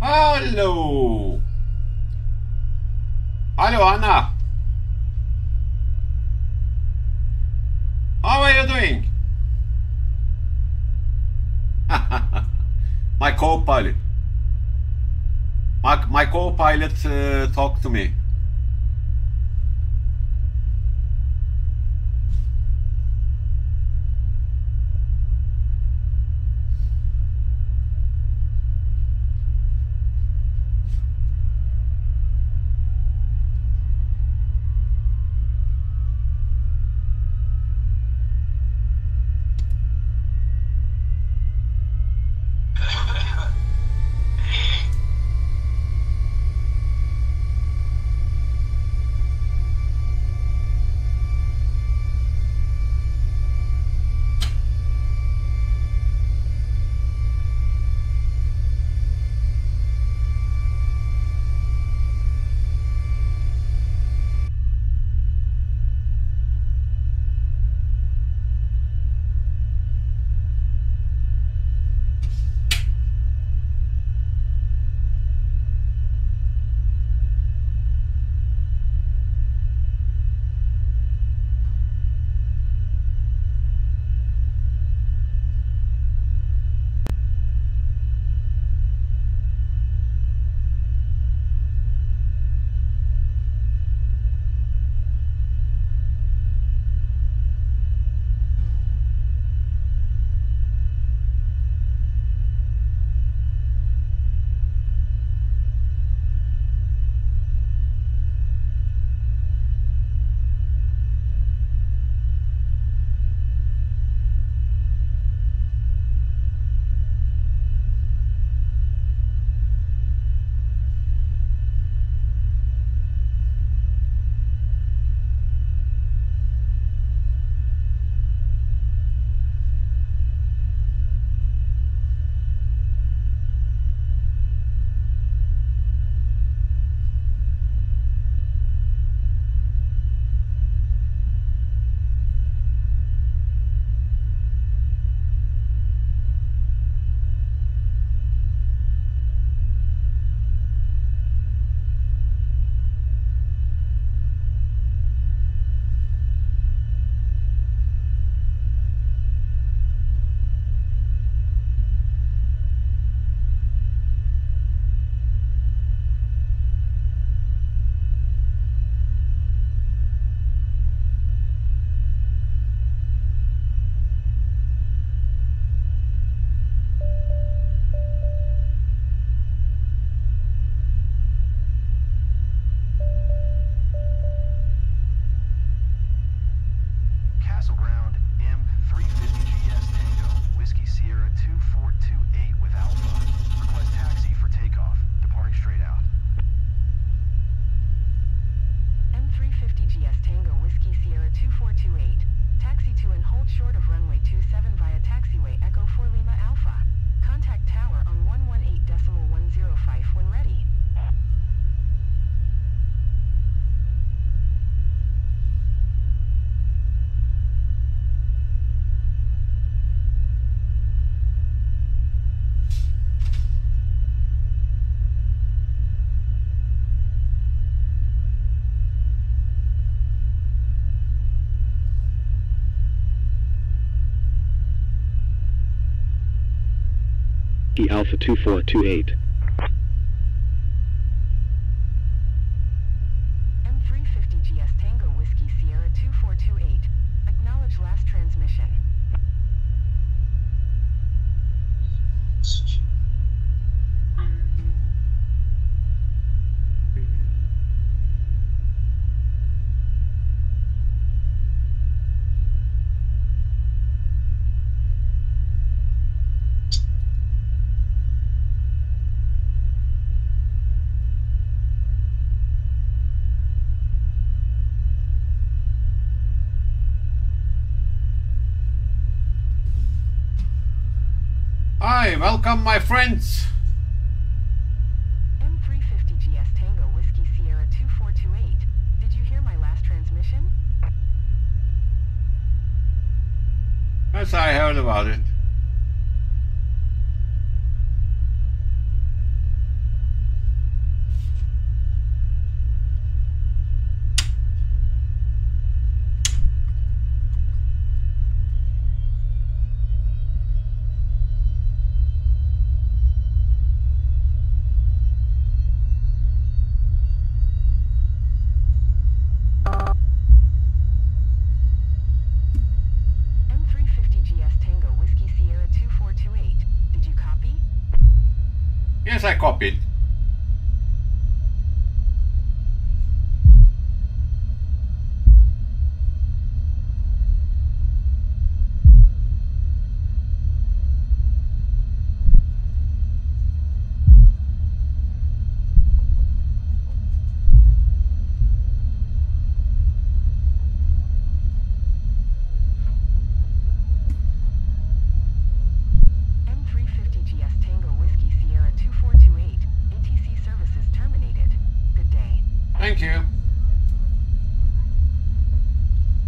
Hello. Hello, Anna. How are you doing? My co-pilot. My co-pilot talked to me. Kassel ground, M350GS Tango, Whiskey Sierra 2428 with Alpha. Request taxi for takeoff, departing straight out. M350GS Tango, Whiskey Sierra 2428. Taxi to and hold short of runway 27 via taxiway Echo 4 Lima Alpha. Contact tower on 118.105 when ready. Alpha 2428. M350GS Tango, Whiskey Sierra 2428. Acknowledge last transmission. Hi, welcome my friends. M350GS Tango, Whiskey Sierra 2428. Did you hear my last transmission? Yes, I heard about it. Yes, I copied. M350GS Tango Whiskey Sierra 2428. ATC services terminated. Good day. Thank you.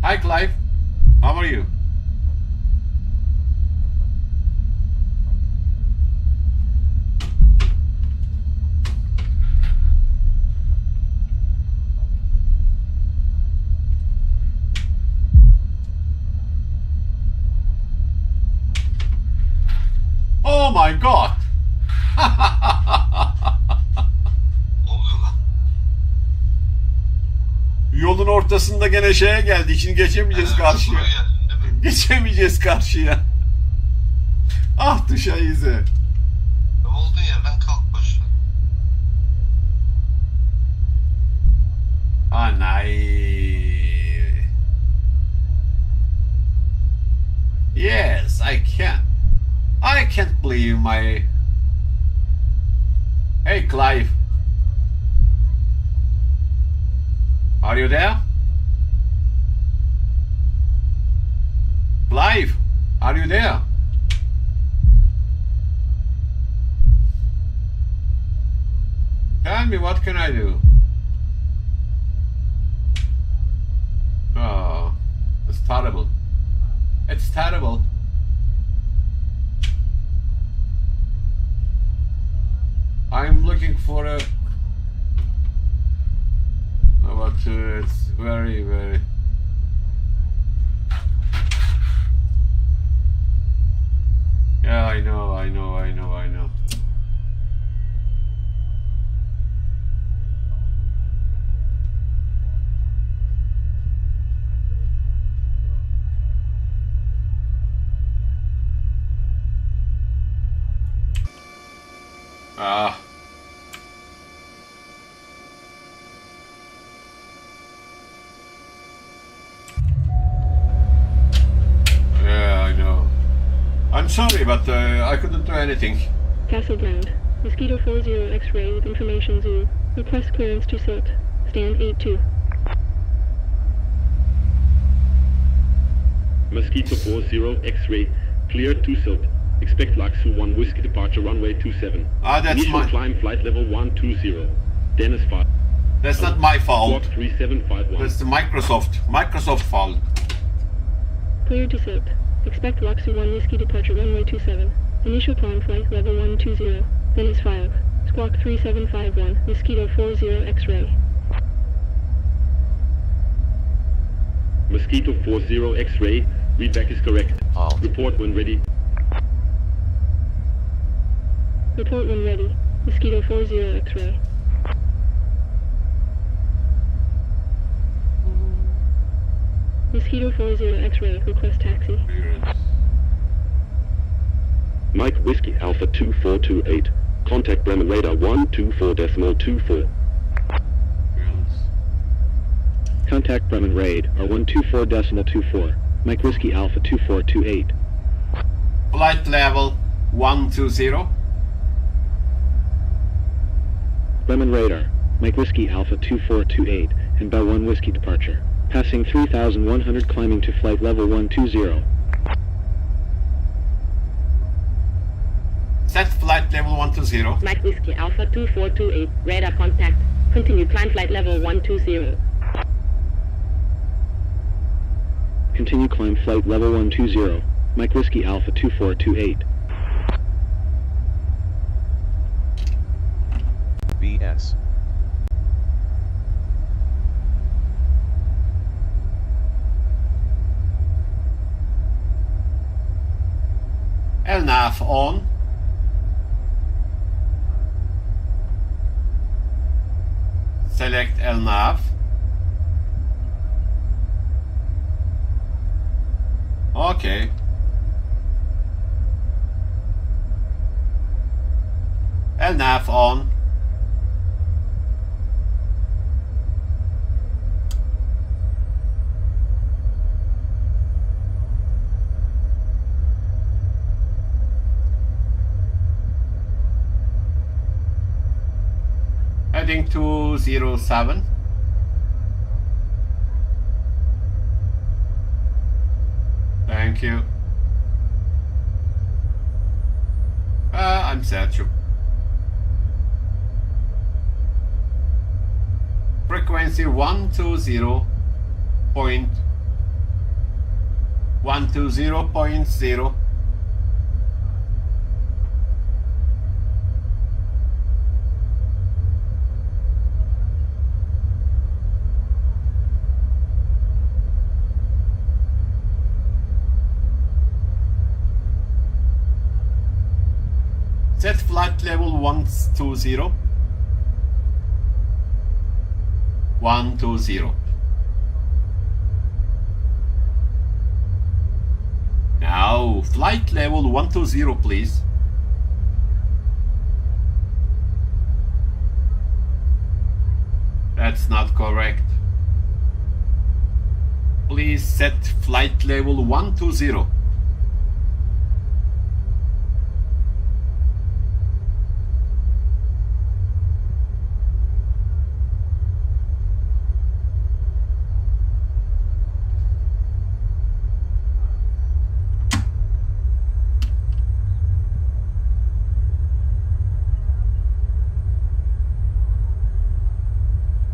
Hi, Clive. How are you? Oh my god! Yolun ortasında gene şeye geldi. Şimdi geçemeyeceğiz karşıya. Geçemeyeceğiz karşıya. Ah düşeyize. Olduğu yerden kalk boş ver. Anay. Yes, I can. I can't believe my... Hey, Clive. Are you there? Clive, are you there? Tell me, what can I do? Oh, it's terrible. It's terrible. I'm looking for a... But it's very, very... Yeah, I know. Ah. Yeah, I know. I'm sorry, but I couldn't do anything. Kassel ground. Mosquito 40 X-ray with information zoo. Request clearance to SOT. Stand 82. Mosquito 40 X-ray, cleared to SILT. Expect Laksu 1 Whiskey departure runway 27. Ah, that's Initial my... climb flight level 120. Dennis 5. That's not my fault. Squawk 3751. That's the Microsoft fault. Cleared to SOT. Expect Laksu 1 Whiskey departure runway 27. Initial climb flight level 120. Dennis 5. Squawk 3751. Mosquito 40 X-ray. Mosquito 40 X-ray, readback is correct. Al. Report when ready. Report when ready. Mosquito 40 X-ray. Mosquito 40 X-ray. Request taxi. Mike Whiskey Alpha 2428. Contact Bremen radar 124.24. Contact Bremen radar 124.24. Mike Whiskey Alpha 2428. Flight level 120. Bremen radar. Mike Whiskey Alpha 2428. And by 1 Whiskey departure. Passing 3,100 climbing to flight level 120. Set flight level 120. Mike Whiskey Alpha 2428. Radar contact. Continue climb flight level 120. Continue climb flight level 120. Mike Whiskey Alpha 2428. BS. LNAV on. Select LNAV. Okay. LNAV on. Heading to 07. Thank you. I'm Sergio. Frequency 120.120.0. Set flight level 120. 120. Now, flight level 120, please. That's not correct. Please set flight level 120.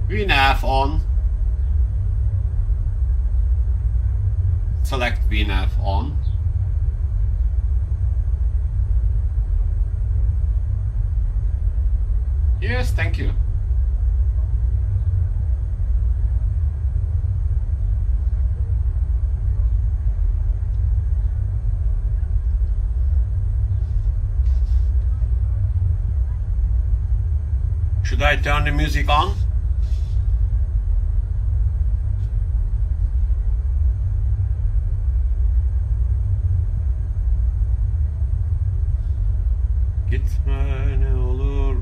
VNAV on. Select VNAV on. Yes, thank you. Should I turn the music on? Gitme ne olur.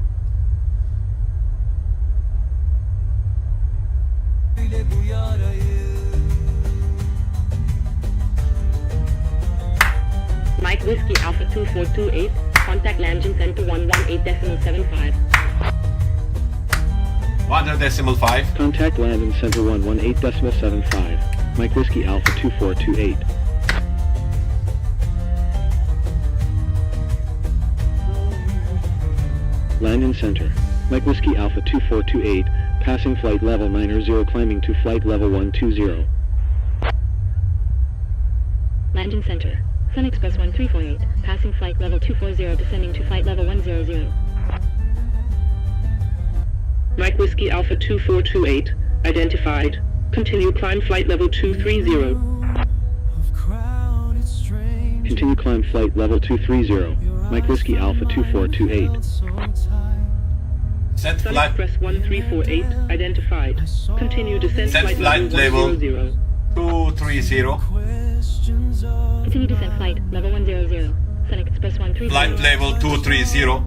Mike Whiskey Alpha 2428, contact landing center 118.75. 100.5. Contact landing center 118.75. Mike Whiskey Alpha 2428. Landing center. Mike Whiskey Alpha 2428, passing flight level 90, climbing to flight level 120. Landing center. Sun Express 1348, passing flight level 240, descending to flight level 100. Mike Whiskey Alpha 2428, identified. Continue climb flight level 230. Continue climb flight level 230. Mike Whiskey Alpha 2428. Set Sun flight. Express 1348, identified. Continue descent Set flight level 100. 230. Continue descent flight level 100. Sun Express 1348. Flight level 230.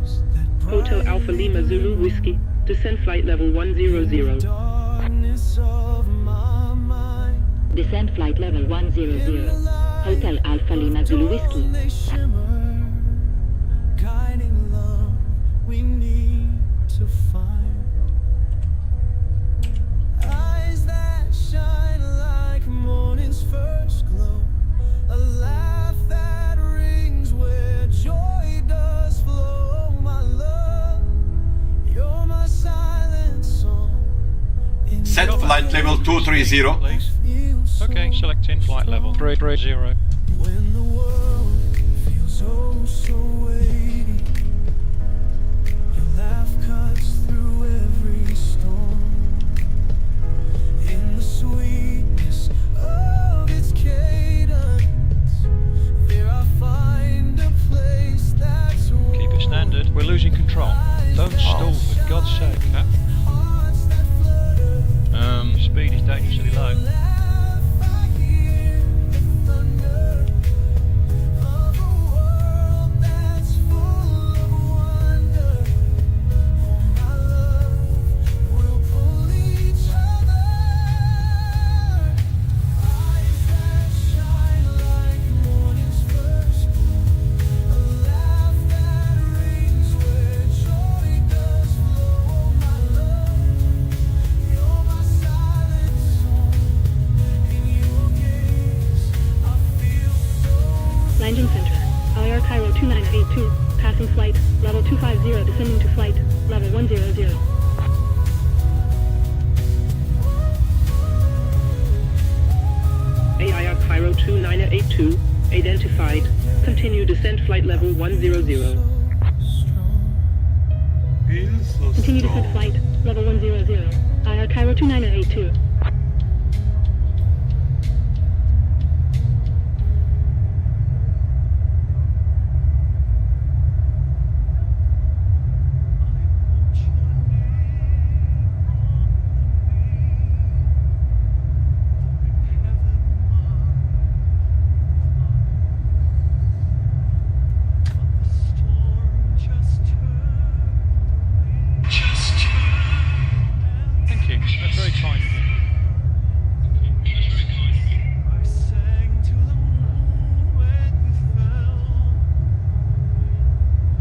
Hotel Alpha Lima Zulu Whiskey, descent flight level 100. Descent flight level 100. Hotel Alpha Lima Zulu Whiskey. Set flight level 230. Please. Okay, selecting flight level 330. When the world feels oh so weighty, your laugh cuts through every storm. In the sweetness of its cadence, there I find a place that's warm. Keep it standard. We're losing control. Don't stall, for God's sake, Cap. Hearts that flutter, Speed is dangerously low. laugh, I hear the thunder of a world that's full of wonder. 250 descending to flight level 100. AIR Cairo 2982, identified. Continue descent flight level 100. Continue descent flight level 100. IR Cairo 2982. Thank you. That's very kind of you. I sang to the moon when we fell,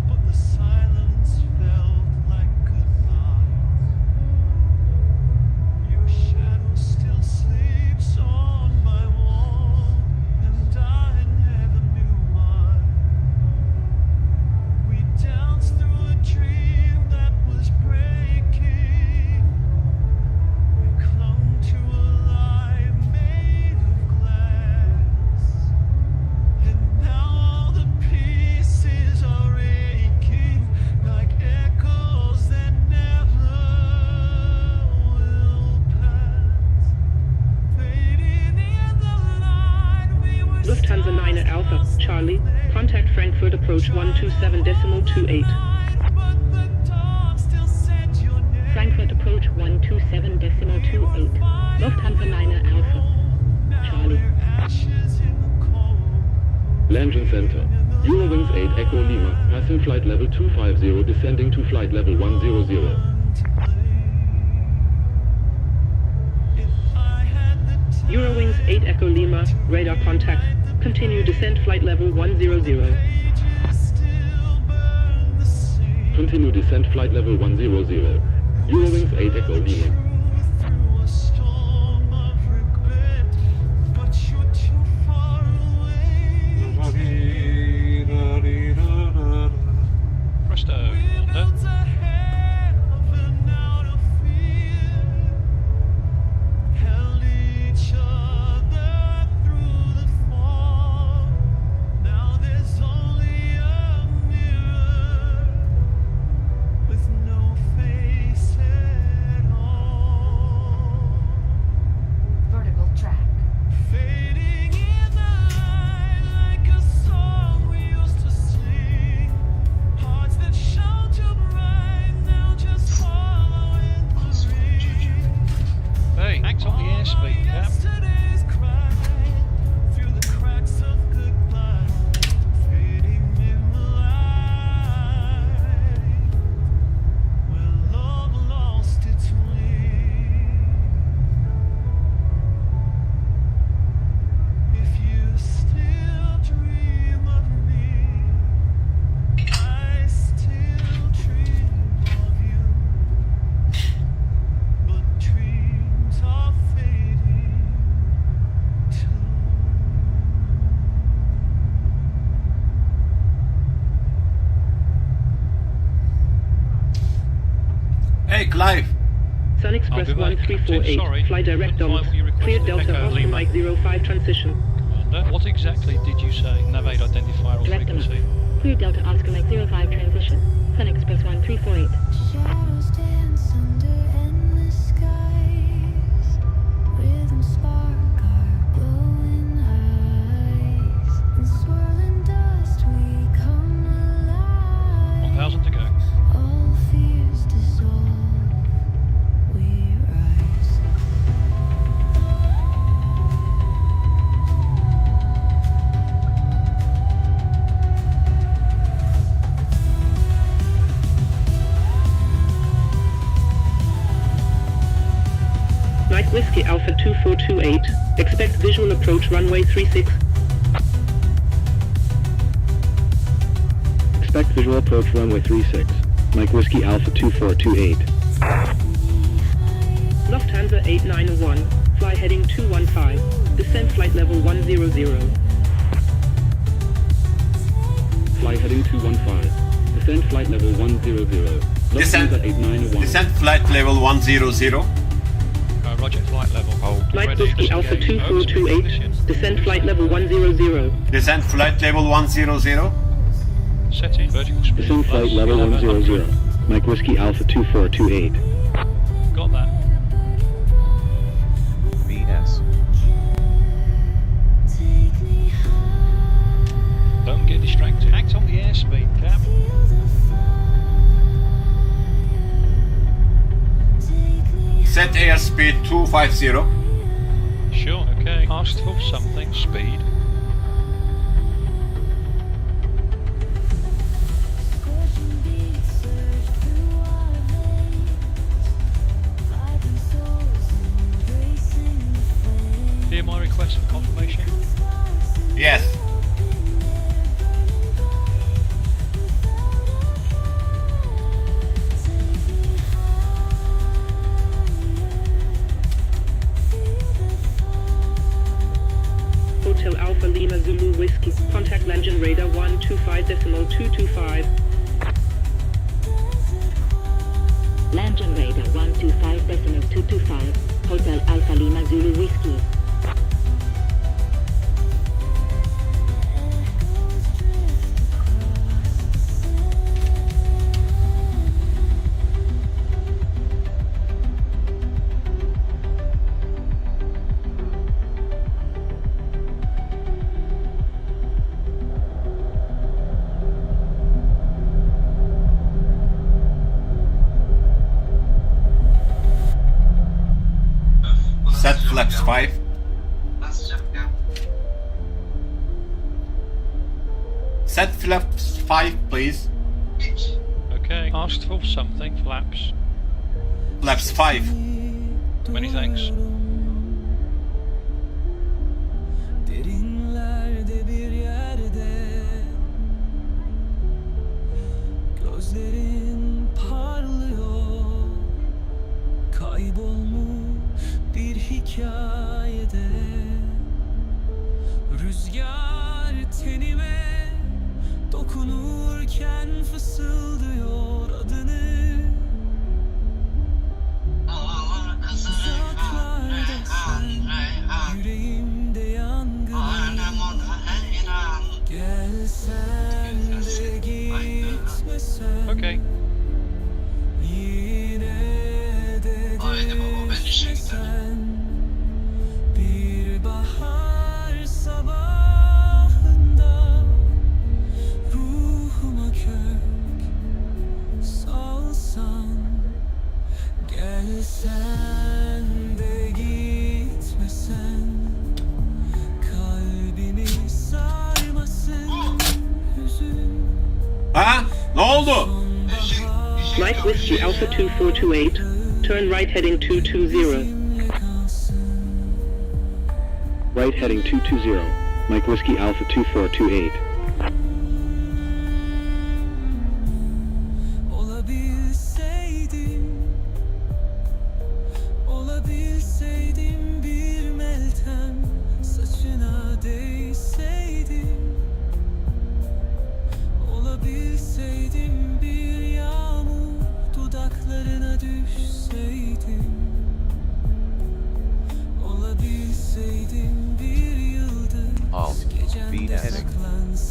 but the silence felt like goodbye. Your shadow still sleeps on my wall, and I never knew why. We danced through a dream that was breaking. We clung to a lie made of glass, and now all the pieces are aching like echoes that never will pass. Fading in the light, we were Lufthansa 9 Alpha, Charlie, contact Frankfurt approach 127.28. but the dark still said your name. Frankfurt approach 127.28. Lufthansa 9 Alpha. Charlie. Ashes in the cold. Landing Center. Eurowings 8 Echo Lima, passing flight level 250 descending to flight level 100. Eurowings 8 Echo Lima, radar contact. Continue descent flight level 100. Continue descent flight level 100. Eurowings 8 Echo Lima. Through a storm of regret, but you're too far away. Presto, Honda. Built a heaven out of fear, held each other through the fall. Now there's only a mirror with no face at all. Vertical track. Fading in the light like a song we used to sing. Hearts that shone too bright now just follow in the rain. Hey, act on the airspeed, Cap. Yesterday's crying through the cracks of goodbye. Fading in the light where love lost its way. If you still dream of me, I still dream of you. But dreams are fading too. Hey, Clive. Sun Express I'll be back, Captain. 1348, Sorry. fly direct Flight dogs. you requested, Clear Delta Echo Oscar Lima. Mike 05 transition. Commander, what exactly did you say? Navigate identifier or Direct frequency? enough. Clear Delta Oscar Mike 05 transition. Sun Express 1348. Shadows dance under endless skies. Rhythm spark our glowing eyes. In swirling dust we come alive. 1,000 to go. All fears dissolve. We rise. Mike Whiskey Alpha 2428, expect visual approach runway 36. Expect visual approach runway 36. Mike Whiskey Alpha 2428. Lufthansa 891, fly heading 215, descent flight level 100. Fly heading 215. Descend flight level 100. Descend. Lufthansa 891. Descent flight level 100. Roger, flight level. Hold. Flight Ready, Whiskey Alpha disengage. 2428. Descend flight level 100. Descent flight level 100. Setting vertical speed. Descend flight plus level 1100. 100. Mike Whiskey Alpha 2428. Got that. BS. Don't get distracted. Act on the airspeed, Cap. Set airspeed 250. Sure, okay. Asked for something. Speed. Hear my request for confirmation? Yes. Hotel Alpha Lima Zulu Whiskey. Contact Langen Radar 125.225. Langen Radar 125.225. Hotel Alpha Lima Zulu Whiskey. Set flaps 5. Nasıl yapacağım? Set flaps 5, please. Hiç. Okay. Asked for something. Flaps. Flaps 5. Many thanks. Derinlerde bir yerde gözlerin parlıyor, kaybolmuş bir hikayede. Rüzgar tenime dokunurken fısıldıyor adını. Ağlar kızı Reyhan, Reyhan, Reyhan. Yüreğimde yangın. Alem ona heyran. Gel sen de gitmesen. Okay. Yine de Haydi baba, ben işe giderim. düşmesen. Bir bahar sabahında ruhuma kök salsan. Gel sen de gitmesen. Kalbimi sarmasın hüzün. Ha? Ne oldu? Mike Whiskey Alpha 2428. Turn right heading 220. Right heading 220. Mike Whiskey Alpha 2428. Olabilseydim, olabilseydim bir meltem saçına değseydim, olabilseydim bir yağmur dudaklarına düşseydim, olabilseydim bir yıldız Alt, gecende BS. saklansaydım.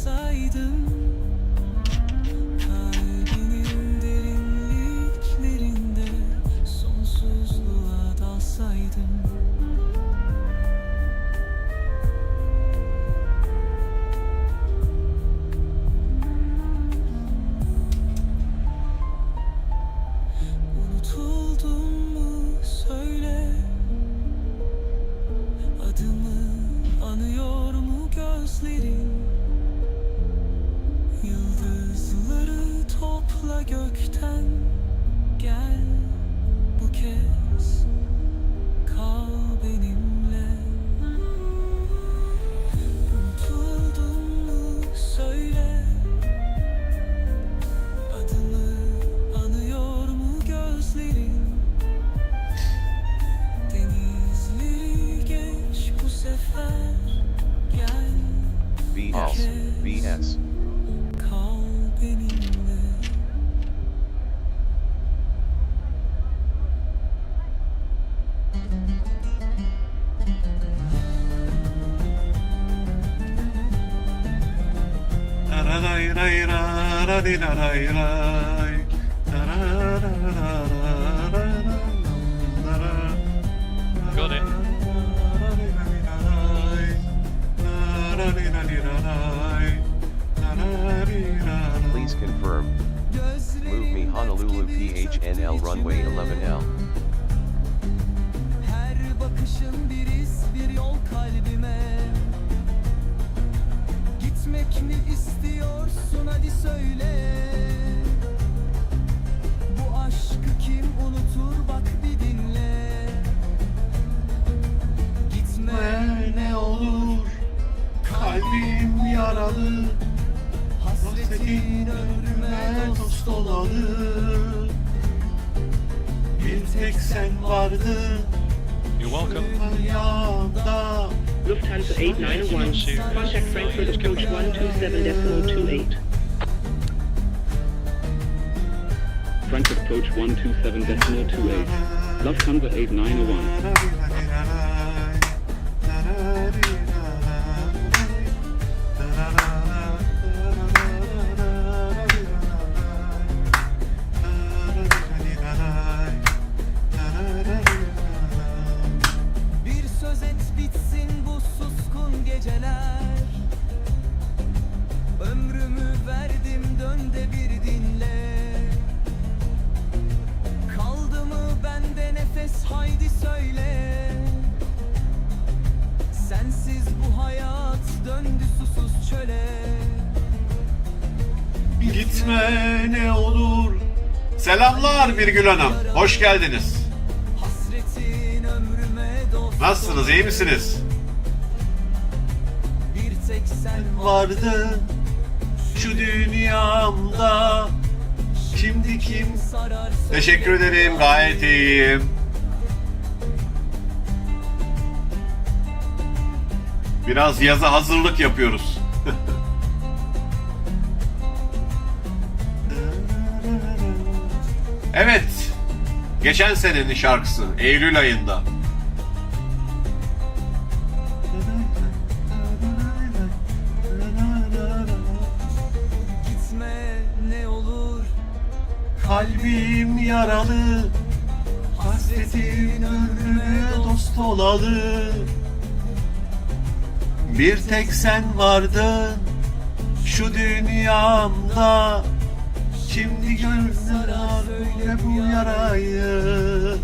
Ray ra ra di ra ray ray. Da ra ra ra ra ra ra ra. Got it. Please confirm. Move me Honolulu PHNL runway 11L. Her bakışın bir iz, bir yol kalbime. Gitmek mi istiyorsun, hadi söyle. Bu aşkı kim unutur, bak bir dinle. Gitme Ne olur kalbim yaralı, hasretin ömrüme dost olalı. bir tek sen vardın You're welcome. dünyamda. Lufthansa 8901, contact Frankfurt approach 127.28. Frankfurt approach 127.28. Lufthansa 8901. Bir söz et bitsin bu suskun geceler. Ömrümü verdim, dön de bir dinle. Kaldı mı bende nefes, haydi söyle. Sensiz bu hayat döndü susuz çöle. Gitme ne olur. Selamlar Birgül Hanım. Hoş geldiniz. Hasretin ömrüme dost. Nasılsınız? İyi misiniz? Bir tek sen Vardın şu dünyamda. Şimdi kim? sarar. Teşekkür ederim. Gayet iyiyim. Biraz yaza hazırlık yapıyoruz. Evet. Geçen senenin şarkısı. Eylül ayında. Gitme ne olur. Kalbim yaralı, hasretin ömrüme dost olalı. Bir tek sen vardın şu dünyamda. Şimdi gönlüne böyle bu yarayı.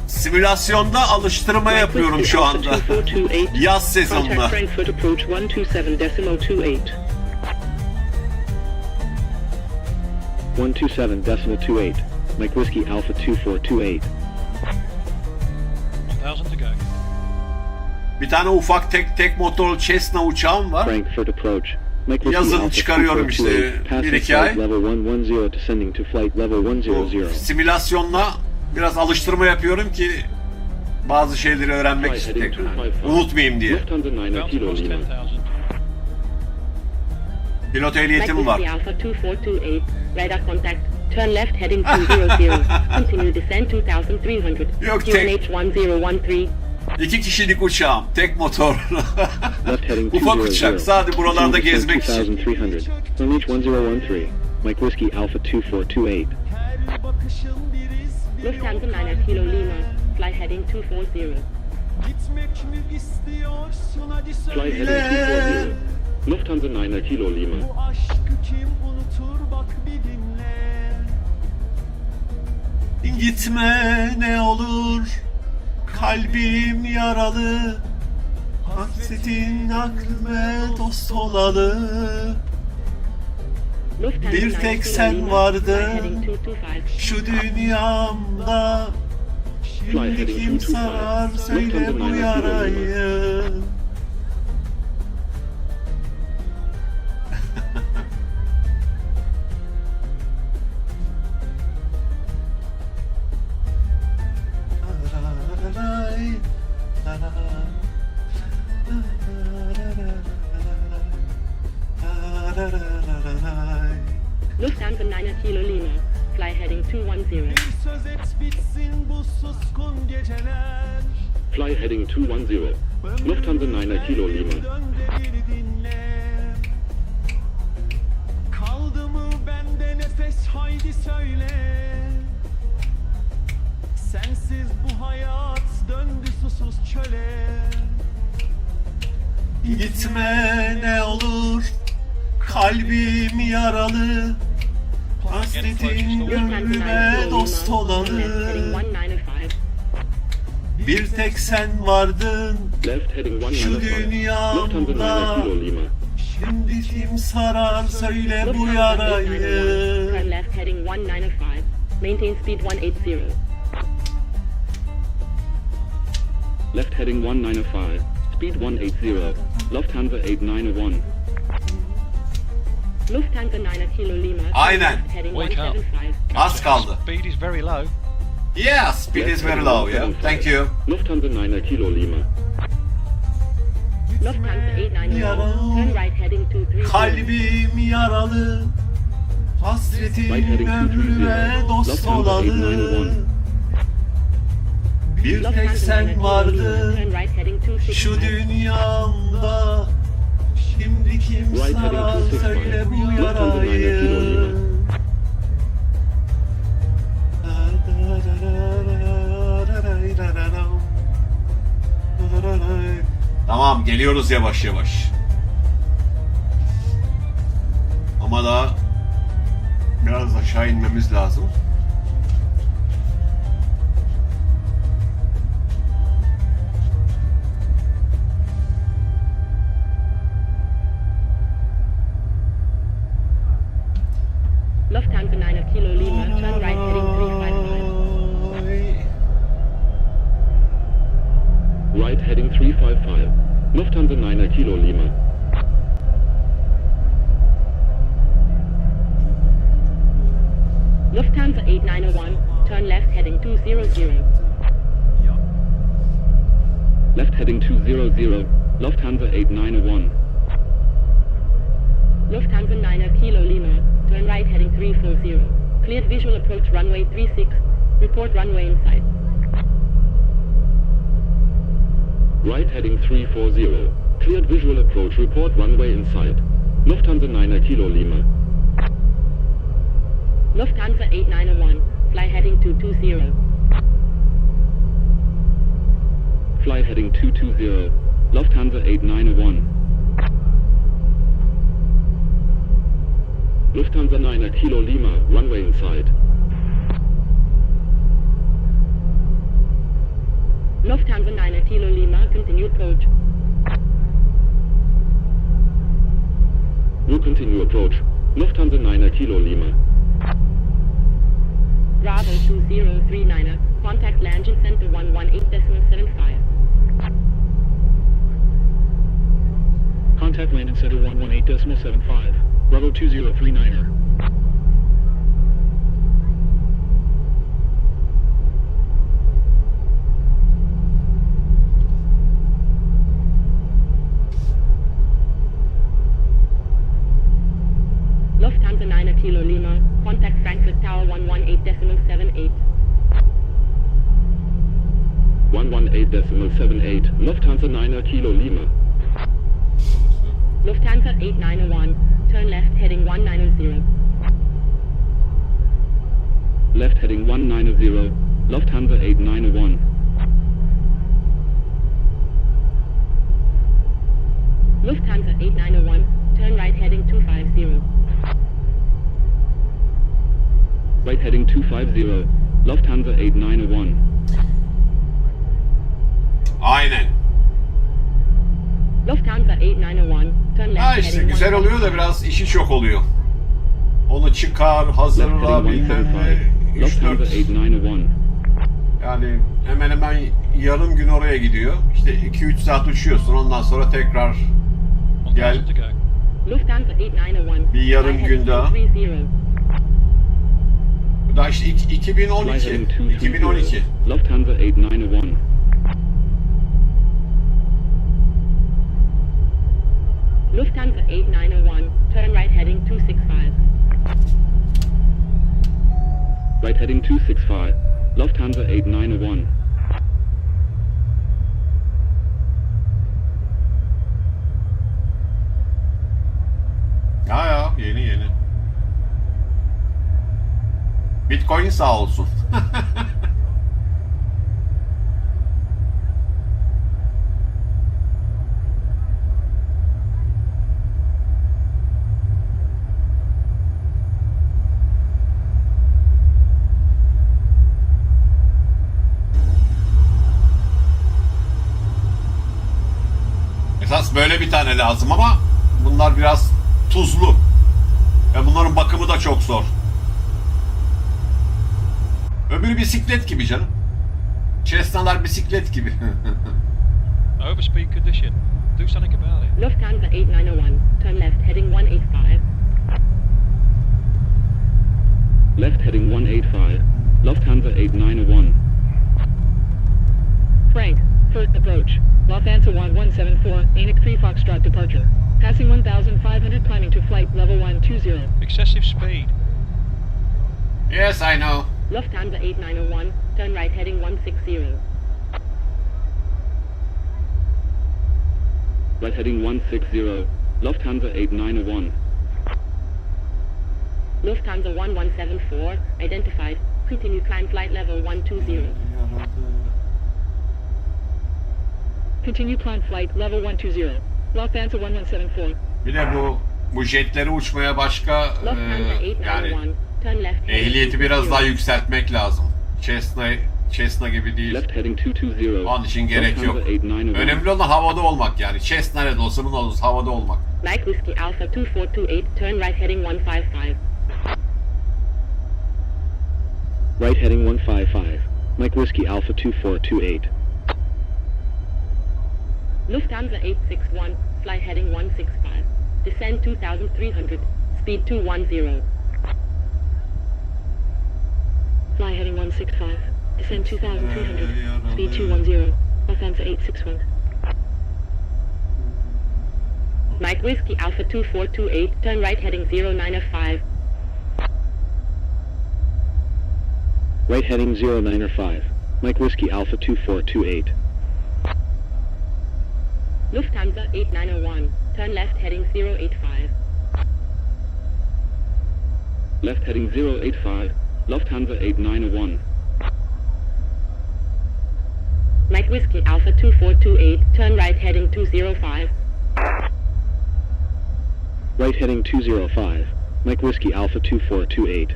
Simülasyonda alıştırma yapıyorum şu anda. Yaz sezonuna. Contact Frankfurt approach 127.28. 127.28. Mike Whiskey Alpha 2428. 1000 to go. Bir tane ufak tek motorlu Cessna uçağım var. Frankfurt approach. Mike Whiskey Yazın Alpha çıkarıyorum işte 2428. Passing 1-2 ay. flight level 110 descending to flight level Bu 100. simülasyonla biraz alıştırma yapıyorum ki bazı şeyleri öğrenmek istedim. Unutmayayım diye. Lufthansa 90 Kilo Bounce Lima. past 10,000. Pilot Mike ehliyetim var. Whiskey Alpha 2428, radar contact. Turn left heading 200. Continue descent 2300. Yok, QNH 1013. 2 kişilik uçağım. Tek motor. Left heading Ufak 200. uçak. Sadece buralarda Continue descent gezmek için. 2300. QNH 1013. Mike Whiskey Alpha 2428. Her bakışın bir iz, bir yol Lufthansa 9 kalbime. Kilo Lima, flight heading 240. Gitmek mi istiyorsun, hadi Flight söyle. heading 240. Lufthansa 9 Kilo Lima. Bu aşkı kim unutur, bak bir dinle. Gitme ne olur. Kalbim yaralı. Hasretin aklime dost olalı. Lufthansa Bir 9 tek Kilo sen Lima, vardın. flight heading 225. Şu dünyamda. Flight Şimdi heading kim 225. sarar söyle Lufthansa bu 9 yarayı. Lufthansa 9 Kilo Lima, flight heading 210. Bir söz et bitsin bu suskun geceler. Fly heading 210. Lufthansa 9 Kilo Lima. Dön beni dinle. Kaldı mı bende nefes, haydi söyle. Sensiz bu hayat döndü susuz çöle. Gitme ne olur, kalbim yaralı. Hasretin gönlüme dost olalı. Bir tek sen vardın Left heading 195. şu Lufthansa 9 dünyamda. Kilo Lima. Şimdi kim sarar söyle bu Lufthansa 891, yarayı. turn left heading 195. Maintain speed 180. Left heading 195. Speed 180. Lufthansa 891. Lufthansa 9 Kilo Lima. turn Aynen. left heading Wake up. 175. Az kaldı. Speed is very low. Yeah, speed is very low, yeah. Thank you. Lufthansa 9 Kilo Lima. Lufthansa 891, turn right heading 230. Kalbim yaralı. Hasretin ömrüme dost olalı. Bir tek Lufthansa 9 sen Kilo vardın Lima, turn right heading 265. şu dünyamda. Şimdi kim sarar söyle bu yarayı. Tamam, geliyoruz yavaş yavaş. Ama daha biraz aşağı inmemiz lazım. Lufthansa 9 Kilo Lima, turn right heading 355. Right heading 355. Lufthansa 9 Kilo Lima. Lufthansa 8901, turn left heading 200. Left heading 200. Lufthansa 891. Lufthansa 9 Kilo Lima, turn right heading 340. Cleared visual approach runway 36. Report runway in sight. Right heading 340. Cleared visual approach. Report runway in sight. Lufthansa 9 Kilo Lima. Lufthansa 8901, fly heading 220. Fly heading 220. Lufthansa 891. Lufthansa 9 Kilo Lima. Runway in sight. Lufthansa 9 Kilo Lima, continue approach. Will continue approach. Lufthansa 9 Kilo Lima. Bravo 2039, contact landing center 118.75. Contact landing center 118.75. Bravo 2039er. Lufthansa 9 Kilo Lima, contact Frankfurt Tower 118.78. 118.78. Lufthansa 9 Kilo Lima. Lufthansa 8901, turn left heading 190. Left heading 190. Lufthansa 8901. Lufthansa 8901, turn right heading 250. Right heading 250. Lufthansa 8901. Aynen. Lufthansa 8901, turn left Ha işte heading güzel oluyor da 115. biraz işi çok oluyor. Onu çıkar, hazırla, bilmem ne. 3-4. Lufthansa 8901. Yani hemen hemen yarım gün oraya gidiyor. İşte 2-3 saat uçuyorsun, ondan sonra tekrar gel. 1,000 to go. Lufthansa 8901, Bir yarım fly gün heading daha. 230. Bu da işte Fly 2012. heading 230. 2012. Lufthansa 8901. Lufthansa 8901, turn right heading 265. Right heading 265. Lufthansa 8901. Yeni. Bitcoin sağ olsun. Esas böyle bir tane lazım ama bunlar biraz tuzlu. Ve bunların bakımı da çok zor. Öbürü bisiklet gibi canım. Cessna'lar bisiklet gibi. Overspeed condition. Do something about it. Lufthansa 8901, turn left heading 185. Left heading 185. Lufthansa 8901. Frankfurt approach. Lufthansa 1174, ANIC 3 Foxtrot departure. Passing 1,500 climbing to flight level 120. Excessive speed. Yes, I know. Lufthansa 8901, turn right heading 160. Right heading 160. Lufthansa 8901. Lufthansa 1174, identified. Continue climb flight level 120. Continue climb flight level 120. Lufthansa 1174. Bir de bu jetleri uçmaya başka Lufthansa yani 8901, turn left heading ehliyeti biraz 220. daha yükseltmek lazım. Cessna gibi değil. Left heading 220. Onun için gerek yok. Lufthansa 8901. Önemli olan havada olmak yani. Cessna ne de olsa bunun olursa havada olmak. Mike Whiskey Alpha 2428, turn right heading 155. Right heading 155. Mike Whiskey Alpha 2428. Lufthansa 861, fly heading 165. Descend 2,300, speed 210. Fly heading 165. Descend 2,300. Speed 210. Lufthansa 861. Mike Whiskey Alpha 2428, turn right heading 095. Right heading 095. Mike Whiskey Alpha 2428. Lufthansa 8901, turn left heading 085. Left heading 085. Lufthansa 8901. Mike Whiskey Alpha 2428, turn right heading 205. Right heading 205. Mike Whiskey Alpha 2428.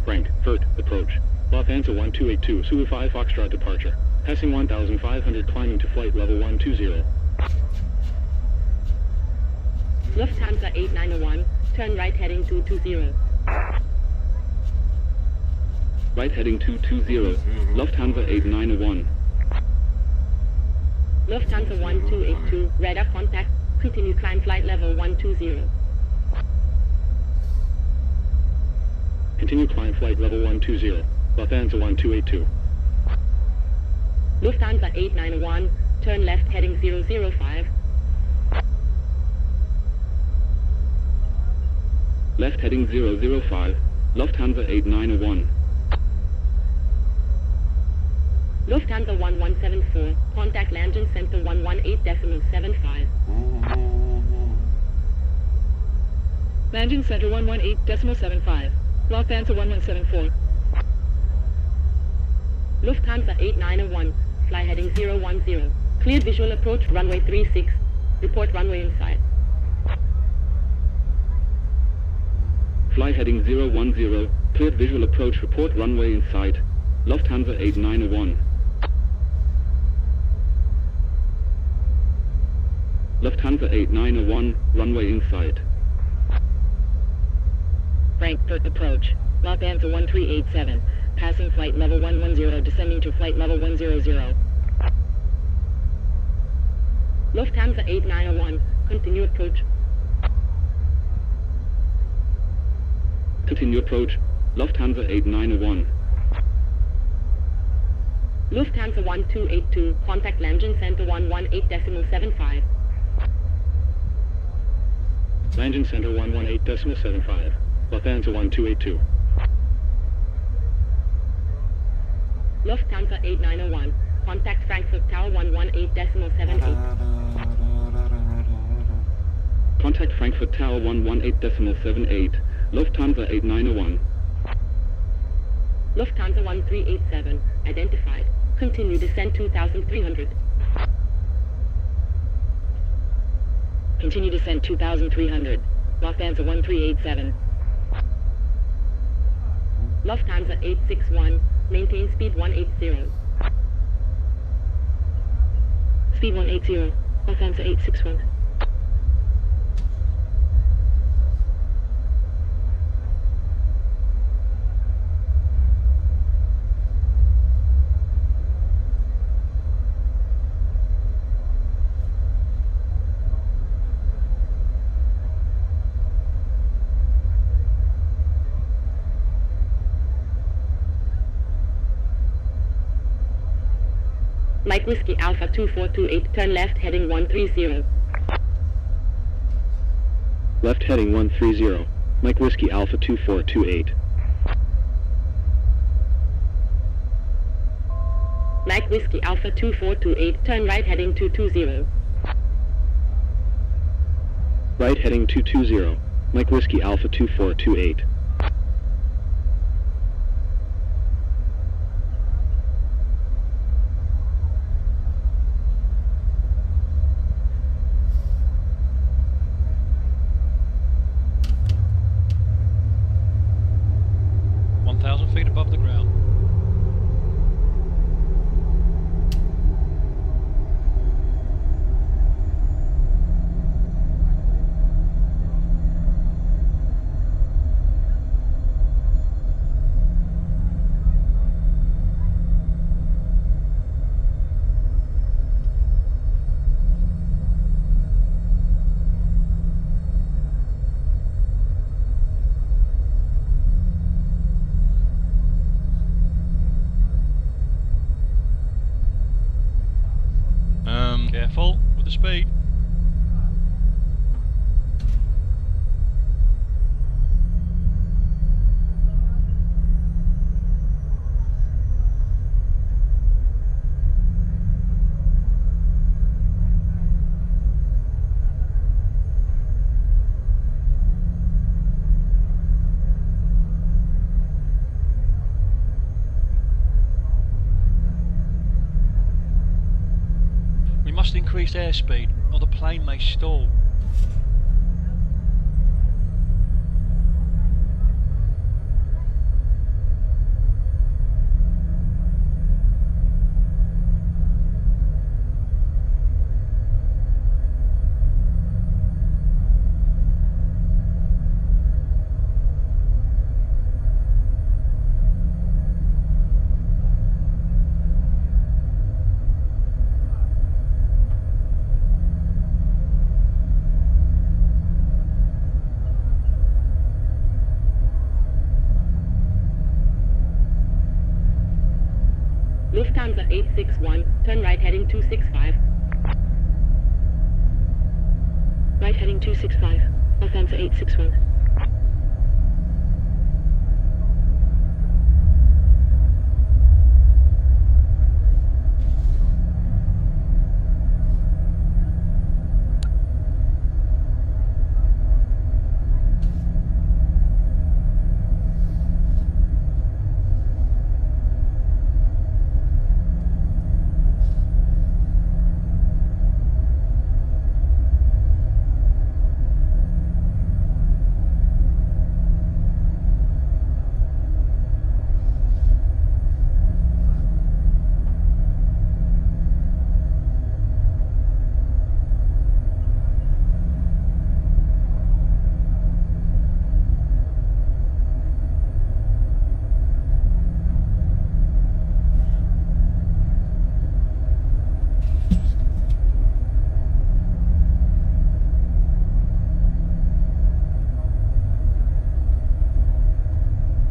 Frankfurt approach. Lufthansa 1282, Zulu 5 Foxtrot departure. Passing 1,500 climbing to flight level 120. Lufthansa 8901, turn right heading 220. Right heading 220. Lufthansa 8901. Lufthansa 1282, radar contact, continue climb flight level 120. Continue climb flight level 120. Lufthansa 1282. Lufthansa 891, turn left heading 005. Left heading 005. Lufthansa 8901. Lufthansa 1174, contact landing center 118.75. Landing center 118.75. Lufthansa 1174. Lufthansa 8901, fly heading 010. Cleared visual approach runway 36. Report runway inside. Fly heading 010. Cleared visual approach. Report runway in sight. Lufthansa 8901. Lufthansa 8901. Runway in sight. Frankfurt approach. Lufthansa 1387. Passing flight level 110, descending to flight level 100. Lufthansa 8901, continue approach. Continue approach. Lufthansa 8901. Lufthansa 1282, contact landing center 118.75. Landing center 118.75. Lufthansa 1282. Lufthansa 8901, contact Frankfurt Tower 118.78. Contact Frankfurt Tower 118.78, Lufthansa 8901. Lufthansa 1387, identified. Continue descent 2300. Continue descent 2300. Lufthansa 1387. Lufthansa 861, maintain speed 180. Speed 180, Lufthansa 861. Mike Whiskey Alpha 2428, turn left heading 130. Left heading 130. Mike Whiskey Alpha 2428. Mike Whiskey Alpha 2428, turn right heading 220. Right heading 220. Mike Whiskey Alpha 2428. Feet above the ground. Careful with the speed. We must increase airspeed, or the plane may stall. Lufthansa 861, turn right heading 265. Right heading 265, Lufthansa 861.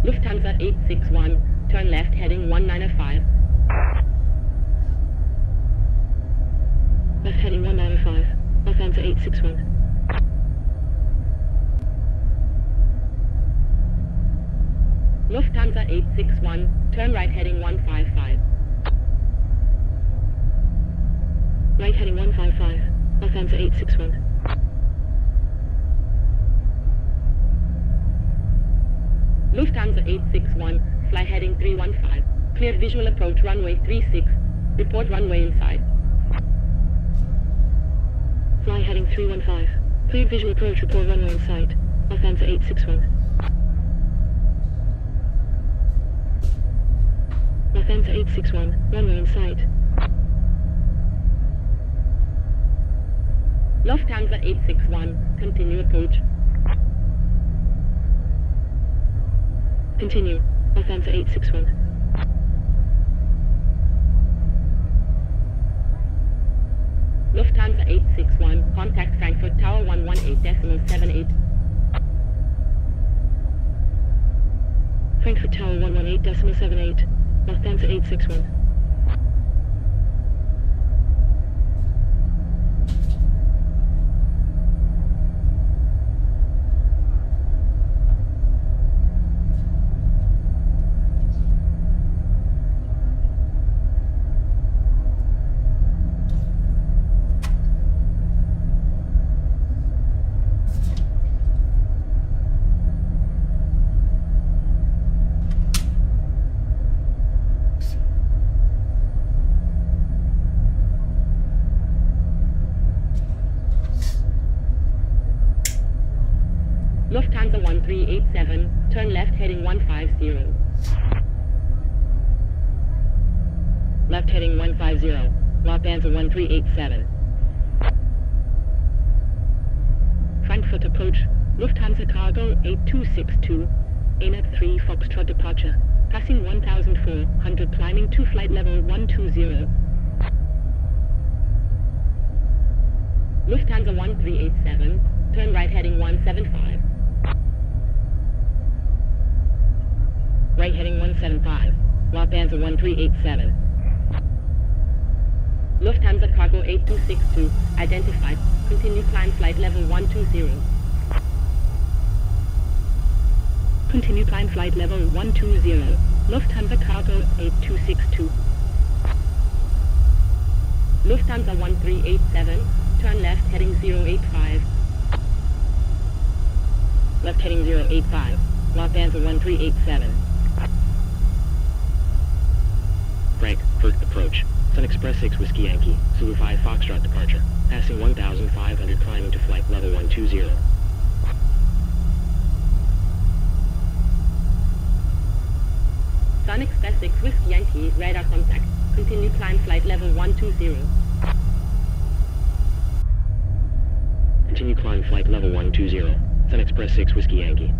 Lufthansa 861, turn left heading 195. Left heading 195, Lufthansa 861. Lufthansa 861, turn right heading 155. Right heading 155, Lufthansa 861. Lufthansa 861, fly heading 315. Cleared visual approach runway 36. Report runway inside. Fly heading 315. Cleared visual approach, report runway in sight. Lufthansa 861. Lufthansa 861, runway in sight. Lufthansa 861, continue approach. Continue. Lufthansa 861. Lufthansa 861, contact Frankfurt Tower 118.78. Frankfurt Tower 118.78. Lufthansa 861. Lufthansa 1387, turn left heading 150. Left heading 150. Lufthansa 1387. Frankfurt approach. Lufthansa cargo 8262. ANAP 3 Foxtrot departure. Passing 1,400, climbing to flight level 120. Lufthansa 1387, turn right heading 175. Right heading 175. Lufthansa 1387. Lufthansa cargo 8262, identified. Continue climb flight level 120. Continue climb flight level 120. Lufthansa cargo 8262. Lufthansa 1387, turn left heading 085. Left heading 085. Lufthansa 1387. Frankfurt approach. Sun Express 6 Whiskey Yankee, Zulu 5 Foxtrot departure. Passing 1,500, climbing to flight level 120. Sun Express 6 Whiskey Yankee, radar contact. Continue climb flight level 120. Continue climb flight level 120. Sun Express 6 Whiskey Yankee.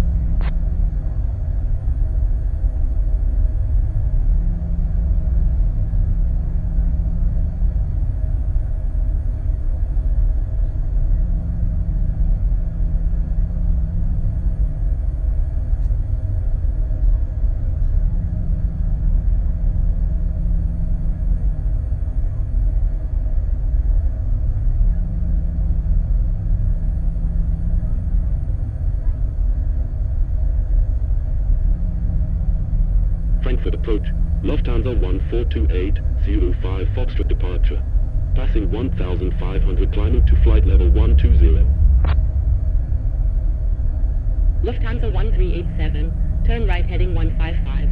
Frankfurt approach. Lufthansa 1428, Zulu 5 Foxtrot departure. Passing 1,500, climbing to flight level 120. Lufthansa 1387, turn right heading 155.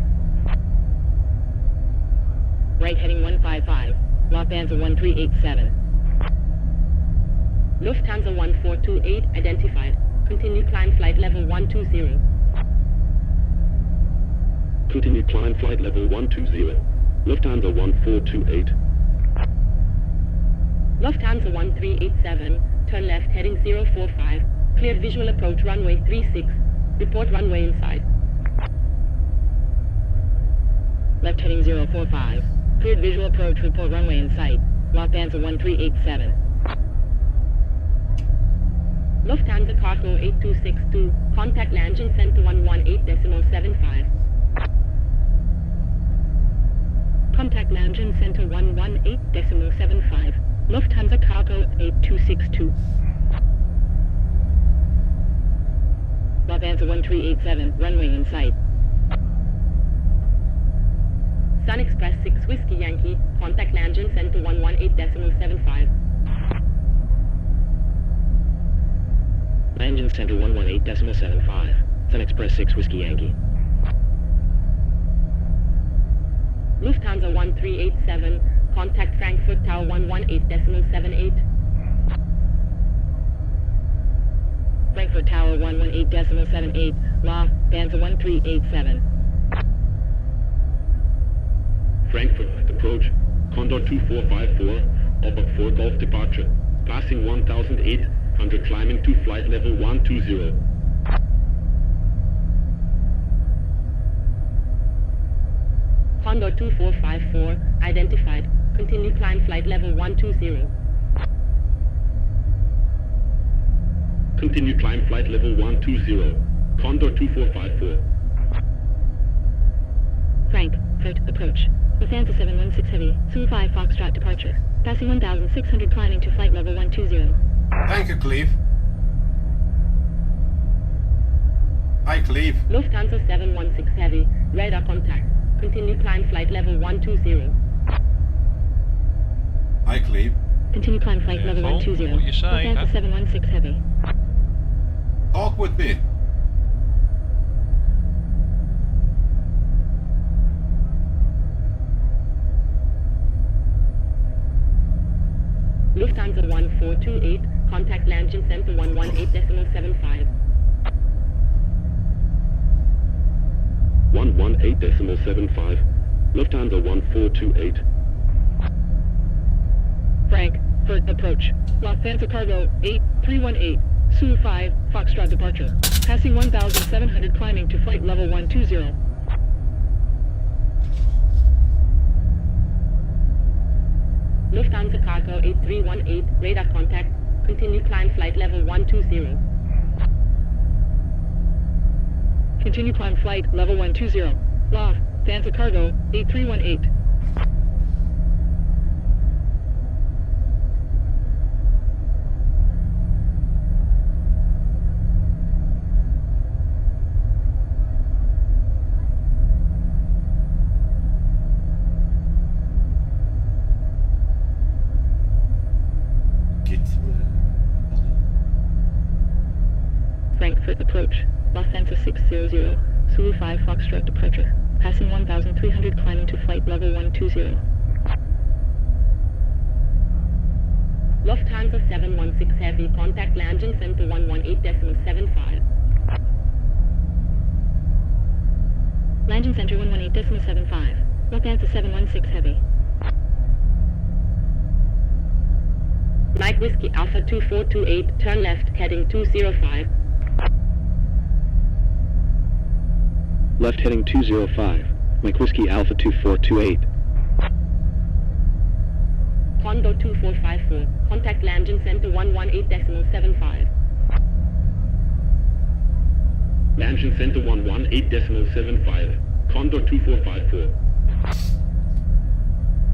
Right heading 155. Lufthansa 1387. Lufthansa 1428, identified. Continue climb flight level 120. Continue climb flight level 120. Lufthansa 1428. Lufthansa 1387, turn left heading 045. Cleared visual approach runway 36. Report runway inside. Left heading 045. Cleared visual approach, report runway in sight. Lufthansa 1387. Lufthansa cargo 8262, contact landing center 118.75. Contact landing center 118.75. Lufthansa cargo 8262. Lufthansa 1387, runway in sight. Sun Express 6 Whiskey Yankee, contact landing center 118.75. Landing center 118.75. Sun Express 6 Whiskey Yankee. Lufthansa 1387, contact Frankfurt Tower 118.78. Frankfurt Tower 118.78, Lufthansa 1387. Frankfurt approach, Condor 2454, Orbit 4 Golf departure, passing 1,800 climbing to flight level 120. Condor 2454, identified. Continue climb flight level 120. Continue climb flight level 120, Condor 2454. Frankfurt approach. Lufthansa 716 Heavy, Zulu 5 Foxtrot departure. Passing 1,600 climbing to flight level 120. Thank you, Cleve. Hi, Cleve. Lufthansa 716 Heavy, radar contact. Continue climb flight level 120. Hi, Cleve. Continue climb flight level Careful, 120. what you say, Lufthansa huh? 716 Heavy. Talk with me. Lufthansa 1428, contact landing center 118.75. 118.75, Lufthansa 1428. Frankfurt approach. Lufthansa Cargo 8318, Zulu 5 Foxtrot departure. Passing 1,700 climbing to flight level 120. Lufthansa Cargo 8318, radar contact. Continue climb flight level 120. Continue climb flight level 120. Lufthansa Cargo 8318. Frankfurt approach. Lufthansa 600, Zulu 5 Foxtrot departure. Passing 1,300 climbing to flight level 120. Lufthansa 716 Heavy, contact landing center 118.75. Landing center 118.75. Lufthansa 716 Heavy. Mike Whiskey Alpha 2428, turn left, heading 205. Left heading 205, Mike Whiskey Alpha 2428. Condor 2454, contact landing center 118.75. Landing center 118.75, Condor 2454.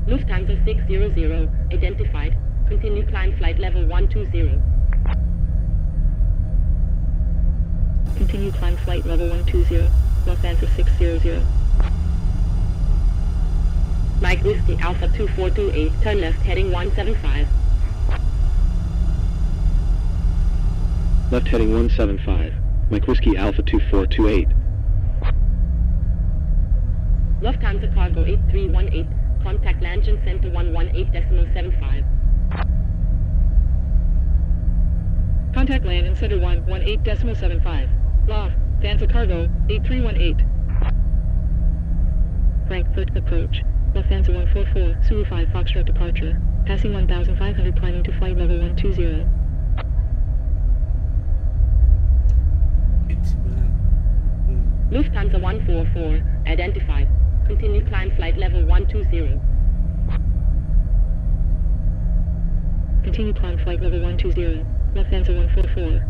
Lufthansa 600, identified. Continue climb flight level 120. Continue climb flight level 120. Lufthansa 600. Mike Whiskey Alpha 2428, turn left, heading 175. Left heading 175, Mike Whiskey Alpha 2428. Lufthansa Cargo 8318, contact landing center 118.75. Contact landing center 118.75. Lufthansa Cargo 8318. Frankfurt approach. Lufthansa 144, Zulu 5 Foxtrot departure. Passing 1,500 climbing to flight level 120. Lufthansa 144, identified. Continue climb flight level 120. Continue climb flight level 120. Lufthansa 144.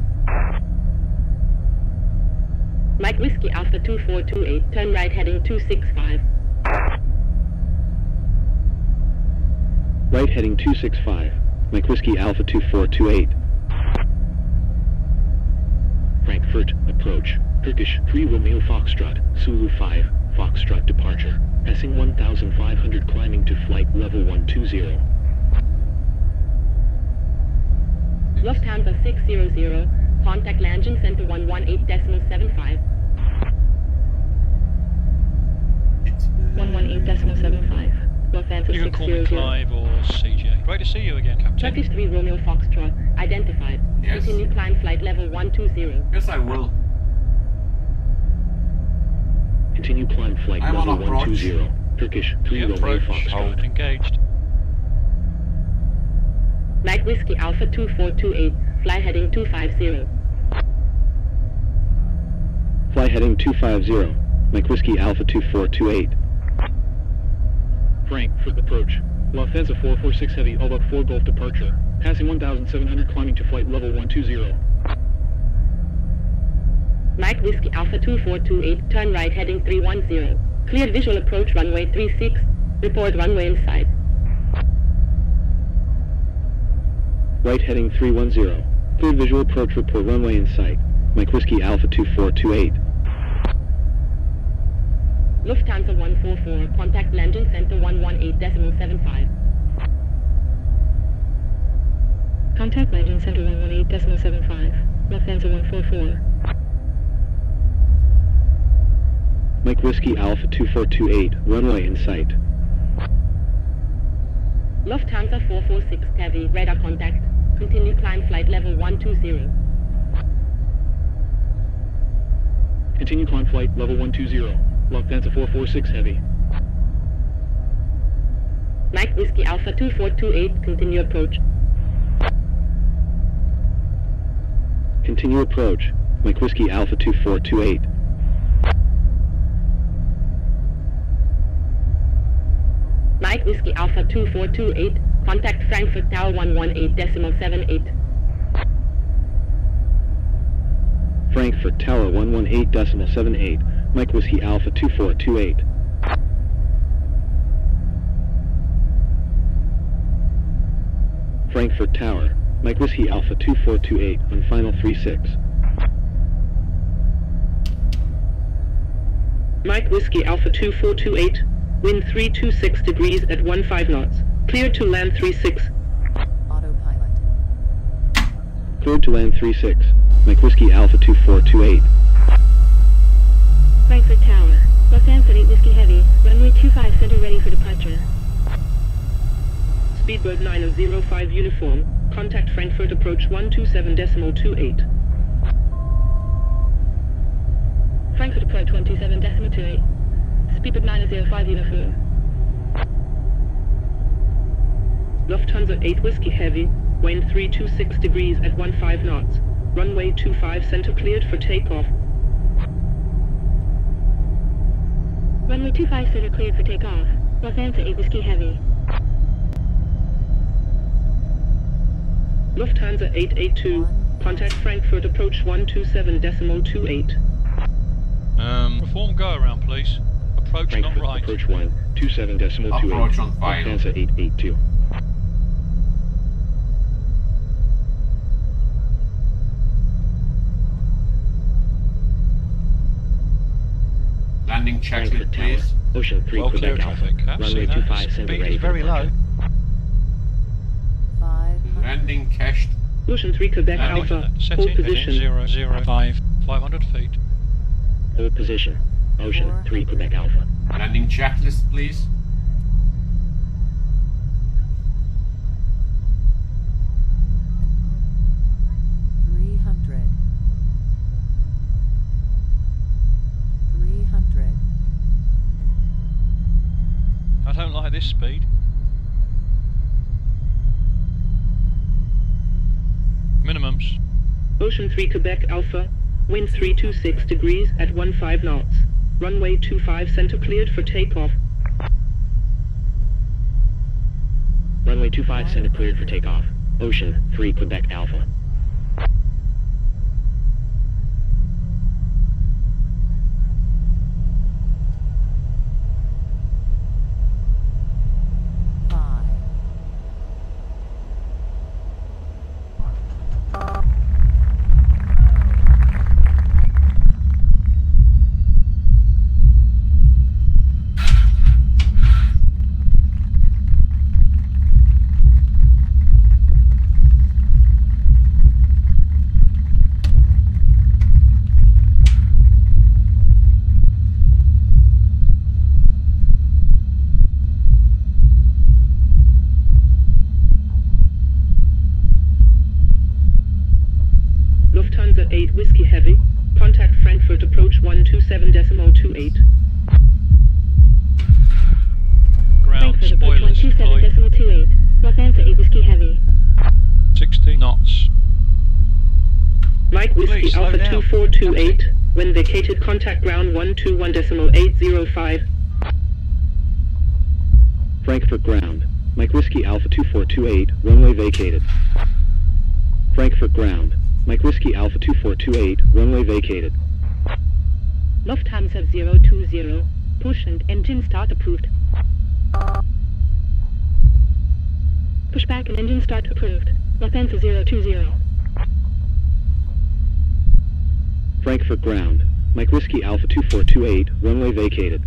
Mike Whiskey Alpha 2428, turn right heading 265. Right heading 265, Mike Whiskey Alpha 2428. Frankfurt approach. Turkish 3 Romeo Foxtrot, Zulu 5 Foxtrot departure. Passing 1,500 climbing to flight level 120. Lufthansa 600, contact landing center 118.75. 118.75. Lufthansa You can call me 600. Clive or CJ. Great to see you again, Captain. Turkish 3 Romeo Foxtrot, identified. Yes. Continue climb flight level 120. Yes, I will. Continue climb flight I'm on level approach. 120. Turkish 3 Romeo Approach. Foxtrot. Engaged. Mike Whiskey Alpha 2428, fly heading 250. Fly heading 250. Mike Whiskey Alpha 2428. Frankfurt approach. Lufthansa 446 Heavy, all about 4 Golf departure. Passing 1,700 climbing to flight level 120. Mike Whiskey Alpha 2428, turn right heading 310. Cleared visual approach runway 36. Report runway in sight. Right heading 310. Cleared visual approach, report runway in sight. Mike Whiskey Alpha 2428. Lufthansa 144, contact landing center 118.75. Contact landing center 118.75. Lufthansa 144. Mike Whiskey Alpha 2428, runway in sight. Lufthansa 446 heavy, radar contact. Continue climb flight level 120. Continue climb flight level 120. Lufthansa 446 Heavy. Mike Whiskey Alpha 2428, continue approach. Continue approach. Mike Whiskey Alpha 2428. Mike Whiskey Alpha 2428, contact Frankfurt Tower 118.78. Frankfurt Tower 118.78. Mike Whiskey Alpha 2428. Frankfurt Tower, Mike Whiskey Alpha 2428 on final 36. Mike Whiskey Alpha 2428, wind 326 degrees at 15 knots. Cleared to land 36. Autopilot. Cleared to land 36. Mike Whiskey Alpha 2428. Frankfurt Tower. Lufthansa 8 Whiskey Heavy. Runway 25 center ready for departure. Speedbird 9005 uniform. Contact Frankfurt approach 127.28. Frankfurt approach 127.28. Speedbird 905 uniform. Lufthansa 8 Whiskey Heavy, wind 326 degrees at 15 knots. Runway 25 center cleared for takeoff. Runway 25 center cleared for takeoff. Lufthansa 8 Whiskey Heavy. Lufthansa 882, contact Frankfurt approach 127.28. Perform go around, please. Approach Frankfurt not right. approach 127.28. Approach on final. Lufthansa 882. Landing checklist, Frankfurt Tower, please. Ocean 3 Well clear Quebec Alpha. traffic. Runway Absolutely. 25 center Speed ready is for very low. departure. 500. Landing cached. Ocean 3 Quebec Landing Alpha, set hold in position. 005, 500 feet. Hold position. Ocean 3 Quebec Alpha. Landing checklist, please. I don't like this speed. Minimums. Ocean 3 Quebec Alpha, wind 326 degrees at 15 knots. Runway 25 center cleared for takeoff. Runway 25 center cleared for takeoff. Ocean 3 Quebec Alpha. Lufthansa 8 Whiskey Heavy. Contact Frankfurt approach 127.28. Ground Frankfurt approach spoilers deployed. 127.28. Lufthansa 8 Whiskey Heavy. 60 knots. Mike Whiskey Please slow Alpha down. 2428. When vacated, contact ground 121.805. Frankfurt ground. Mike Whiskey Alpha 2428, runway vacated. Frankfurt ground. Mike Whiskey Alpha 2428, runway vacated. Lufthansa 020. Push and engine start approved. Pushback and engine start approved. Lufthansa 020. Frankfurt ground. Mike Whiskey Alpha 2428, runway vacated.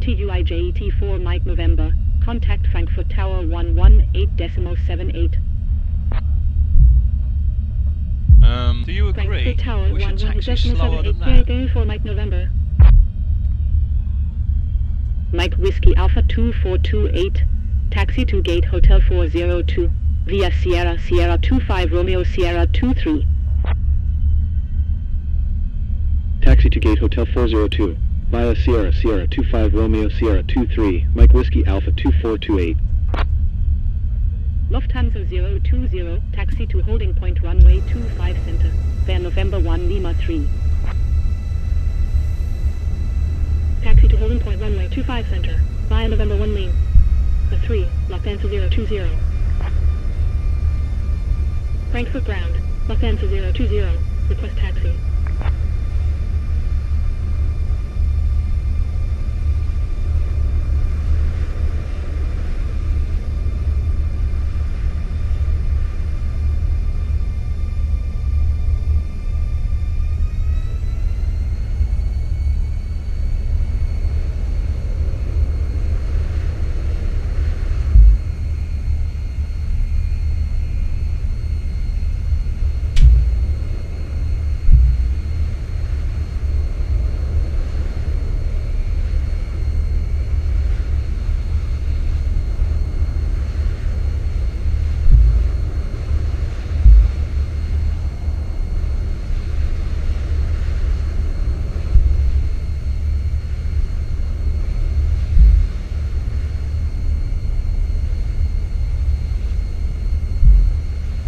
TUIJET4 Mike November. Contact Frankfurt Tower 118.78. Do you agree? Frankfurt Tower We should taxi slower than 118.78. that. For Mike November. Mike Whiskey Alpha 2428. Taxi to Gate Hotel 402. Via Sierra Sierra 25 Romeo Sierra 23. Taxi to Gate Hotel 402. Via Sierra Sierra 25 Romeo Sierra 23. Mike Whiskey Alpha 2428. Lufthansa 020. Taxi to holding point runway 25 center. Via November 1 Lima 3. Taxi to holding point runway 25 center. Via November 1 Lima. 3. Lufthansa 020. Frankfurt ground. Lufthansa 020. Request taxi.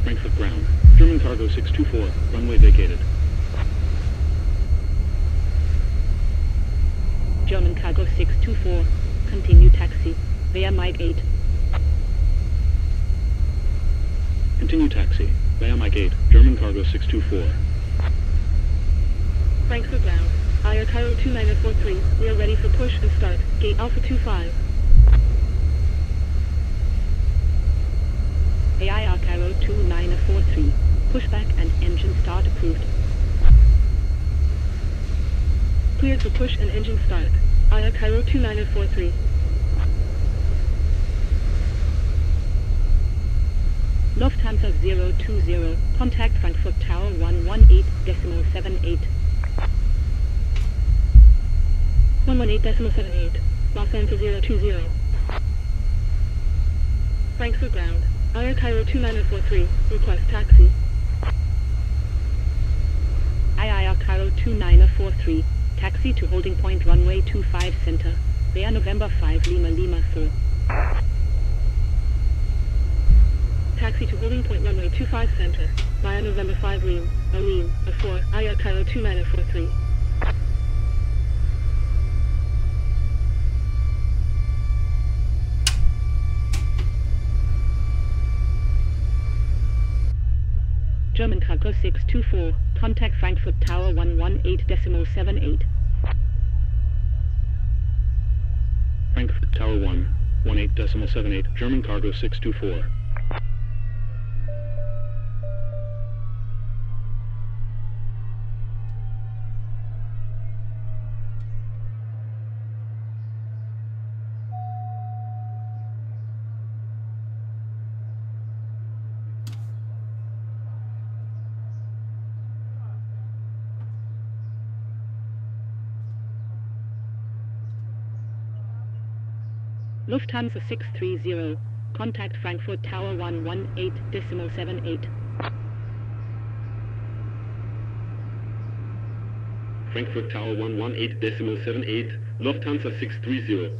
Frankfurt ground. German cargo 624, runway vacated. German Cargo 624. Continue taxi. Via Mike 8. Continue taxi. Via Mike 8, German cargo 624. Frankfurt ground. Air Cairo 2943. We are ready for push and start. Gate Alpha 25. AIR Cairo 2943. Pushback and engine start approved. Cleared for push and engine start. Air Cairo 2943. Lufthansa 020. Contact Frankfurt Tower 118.78. 118.78. Lufthansa 020. Frankfurt ground. Air Cairo 2943. Request taxi. IIR Cairo 2943. Taxi to holding point runway 25 center. Via November 5 Lima Lima 4. Taxi to holding point runway 25 center. Via November 5 Lima 4. Air Cairo 2943. German Cargo 624. Contact Frankfurt Tower 118.78. Frankfurt Tower 1, 18.78, German cargo 624. Lufthansa 630. Contact Frankfurt Tower 118.78. Frankfurt Tower 118.78, Lufthansa 630.